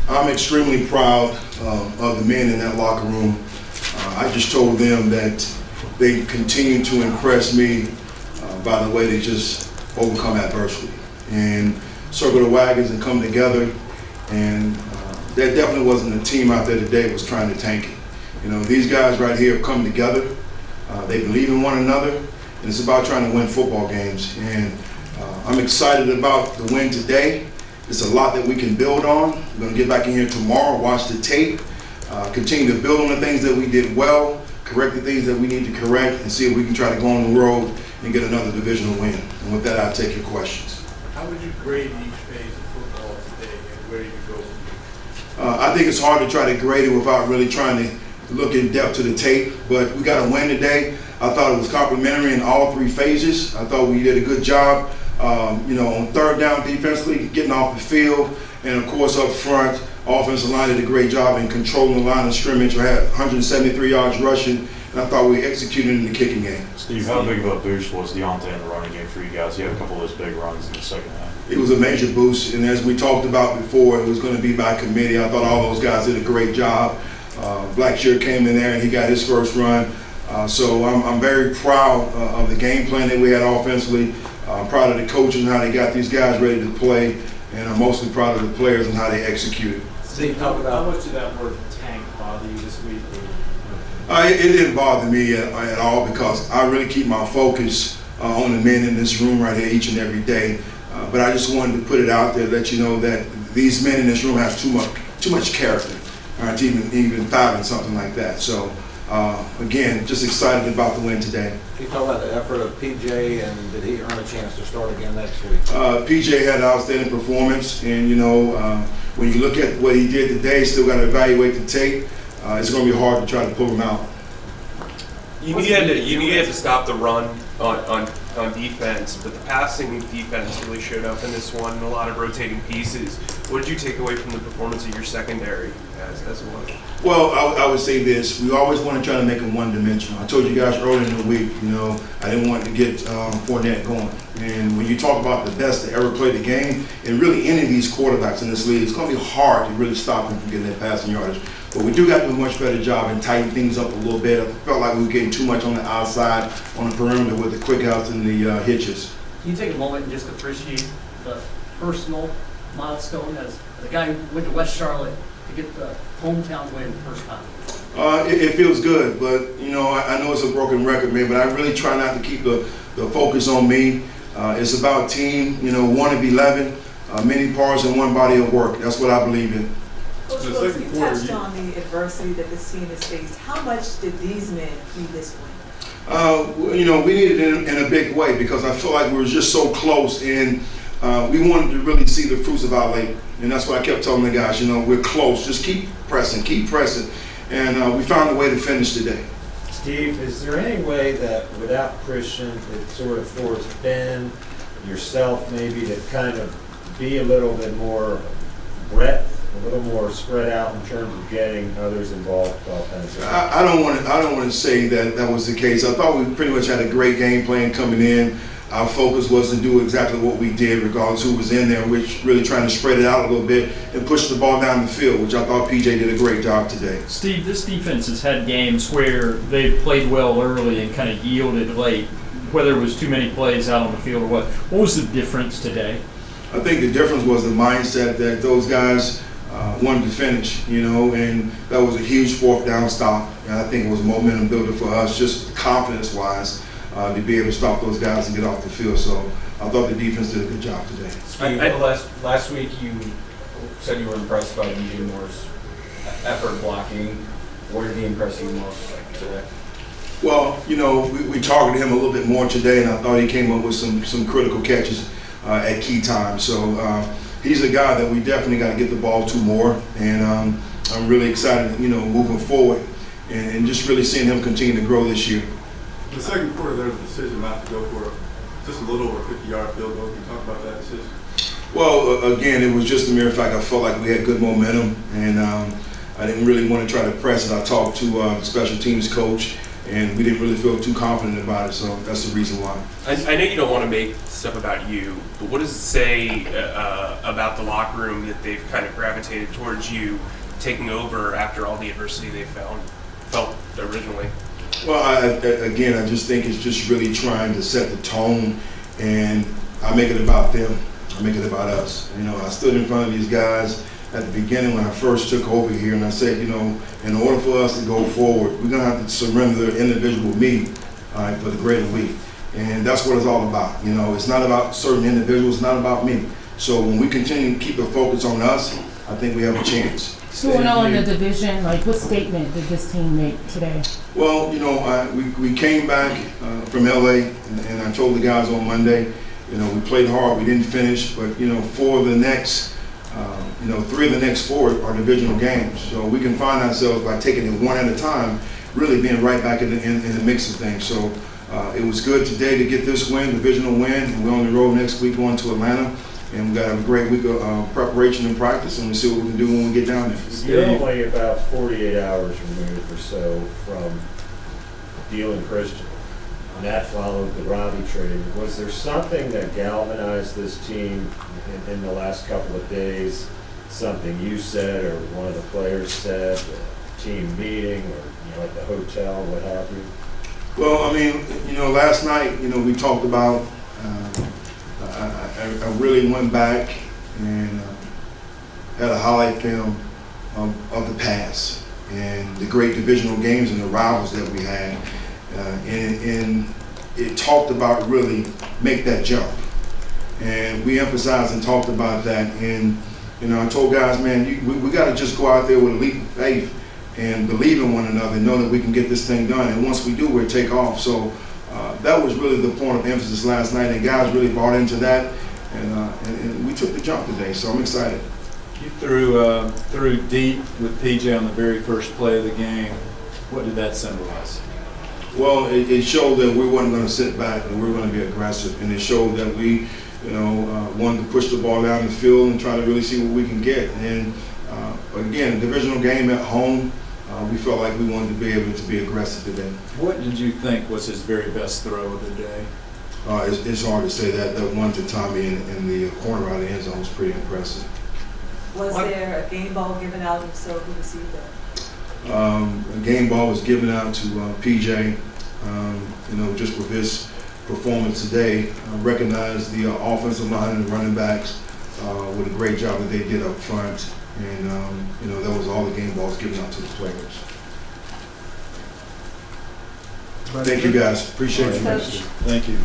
I'm extremely proud of the men in that locker room. I just told them that they continue to impress me by the way they just overcome adversity and circle the wagons and come together. And there definitely wasn't a team out there today that was trying to tank it. You know, these guys right here have come together. They believe in one another, and it's about trying to win football games. And I'm excited about the win today. It's a lot that we can build on. We're going to get back in here tomorrow, watch the tape, continue to build on the things that we did well, correct the things that we need to correct, and see if we can try to go on the road and get another divisional win. And with that, I'll take your questions. How would you grade each phase of football today, and where do you go from here? I think it's hard to try to grade it without really trying to look in depth to the tape, but we got a win today. I thought it was complimentary in all three phases. I thought we did a good job, on third down defensively, getting off the field, and of course up front, offensive line did a great job in controlling the line of scrimmage. We had 173 yards rushing, and I thought we executed in the kicking game. Steve, how big of a boost was Deontay in the running game for you guys? You had a couple of those big runs in the second half. It was a major boost, and as we talked about before, it was going to be by committee. I thought all those guys did a great job. Blackshear came in there and he got his first run. So I'm very proud of the game plan that we had offensively. I'm proud of the coaches and how they got these guys ready to play, and I'm mostly proud of the players and how they executed. Steve, talk about how much did that word tank bother you this week? It didn't bother me at all because I really keep my focus on the men in this room right here each and every day. But I just wanted to put it out there, let you know that these men in this room have too much character, all right, to even fathom something like that. So again, just excited about the win today. Can you talk about the effort of PJ, and did he earn a chance to start again next week? PJ had an outstanding performance, and when you look at what he did today, still got to evaluate the tape. It's going to be hard to try to pull him out. You needed to stop the run on defense, but the passing defense really showed up in this one, a lot of rotating pieces. What did you take away from the performance of your secondary as well? Well, I would say this. We always want to try to make them one-dimensional. I told you guys earlier in the week, I didn't want to get Fournette going. And when you talk about the best to ever play the game, and really any of these quarterbacks in this league, it's going to be hard to really stop them from getting that passing yardage. But we do got to do a much better job and tighten things up a little bit. I felt like we were getting too much on the outside, on the perimeter with the quick outs and the hitches. Can you take a moment and just appreciate the personal milestone as the guy who went to West Charlotte to get the hometown win the first time? It feels good, but I know it's a broken record, man. But I really try not to keep the focus on me. It's about team. 1 of 11, many parts and one body of work. That's what I believe in. Coach Wilks, you touched on the adversity that this team has faced. How much did these men need this win? We needed it in a big way because I feel like we were just so close, and we wanted to really see the fruits of our labor. And that's what I kept telling the guys, we're close. Just keep pressing. And we found a way to finish today. Steve, is there any way that without Christian, it sort of forced Ben, yourself maybe, to kind of be a little bit more breadth, a little more spread out in terms of getting others involved offensively? I don't want to say that was the case. I thought we pretty much had a great game plan coming in. Our focus was to do exactly what we did, regardless who was in there, which really trying to spread it out a little bit and push the ball down the field, which I thought PJ did a great job today. Steve, this defense has had games where they've played well early and kind of yielded late, whether it was too many plays out on the field or what. What was the difference today? I think the difference was the mindset that those guys wanted to finish, and that was a huge fourth down stop. And I think it was a momentum builder for us, just confidence-wise, to be able to stop those guys and get off the field. So I thought the defense did a good job today. Steve, last week you said you were impressed by DJ Moore's effort blocking. Where did he impress you most today? Well, we targeted him a little bit more today, and I thought he came up with some critical catches at key times. So he's a guy that we definitely got to get the ball to more, and I'm really excited, moving forward, and just really seeing him continue to grow this year. In the second quarter, there was a decision not to go for just a little over 50-yard field goal. Can you talk about that decision? Well, again, it was just a mere fact. I felt like we had good momentum, and I didn't really want to try to press it. I talked to the special teams coach, and we didn't really feel too confident about it, so that's the reason why. I know you don't want to make stuff about you, but what does it say about the locker room that they've kind of gravitated towards you taking over after all the adversity they felt originally? Well, I just think it's just really trying to set the tone, and I make it about them. I make it about us. You know, I stood in front of these guys at the beginning when I first took over here, and I said, you know, in order for us to go forward, we're going to have to surrender individual me for the greater we. And that's what it's all about. You know, it's not about certain individuals, it's not about me. So when we continue to keep the focus on us, I think we have a chance. 2-0 in the division, like what statement did this team make today? Well, you know, we came back from LA, and I told the guys on Monday, you know, we played hard, we didn't finish, but, you know, for the next, 3 of the next 4 are divisional games. So we can find ourselves by taking it one at a time, really being right back in the mix of things. So it was good today to get this win, divisional win, and we're on the road next week going to Atlanta. And we've got a great week of preparation and practice, and we'll see what we can do when we get down there. You're only about 48 hours removed or so from dealing Christian, and that followed the Robbie trade. Was there something that galvanized this team in the last couple of days? Something you said or one of the players said, a team meeting, or at the hotel, what have you? Well, I mean, last night, we talked about. I really went back and had a highlight film of the past and the great divisional games and the rivals that we had, and it talked about really make that jump, and we emphasized and talked about that. And I told guys, man, we got to just go out there with a leap of faith and believe in one another and know that we can get this thing done. And once we do, we'll take off. So that was really the point of emphasis last night, and guys really bought into that, and we took the jump today. So I'm excited. You threw deep with PJ on the very first play of the game. What did that symbolize? Well, it showed that we weren't going to sit back and we were going to be aggressive, and it showed that we, wanted to push the ball down the field and try to really see what we can get. And again, a divisional game at home, we felt like we wanted to be able to be aggressive today. What did you think was his very best throw of the day? It's hard to say that. That one to Tommy in the corner out of the end zone was pretty impressive. Was there a game ball given out, and so who received that? A game ball was given out to PJ. Just with his performance today, recognized the offensive line and running backs with a great job that they did up front. And, that was all the game balls given out to the players. Thank you, guys. Appreciate you. Thank you.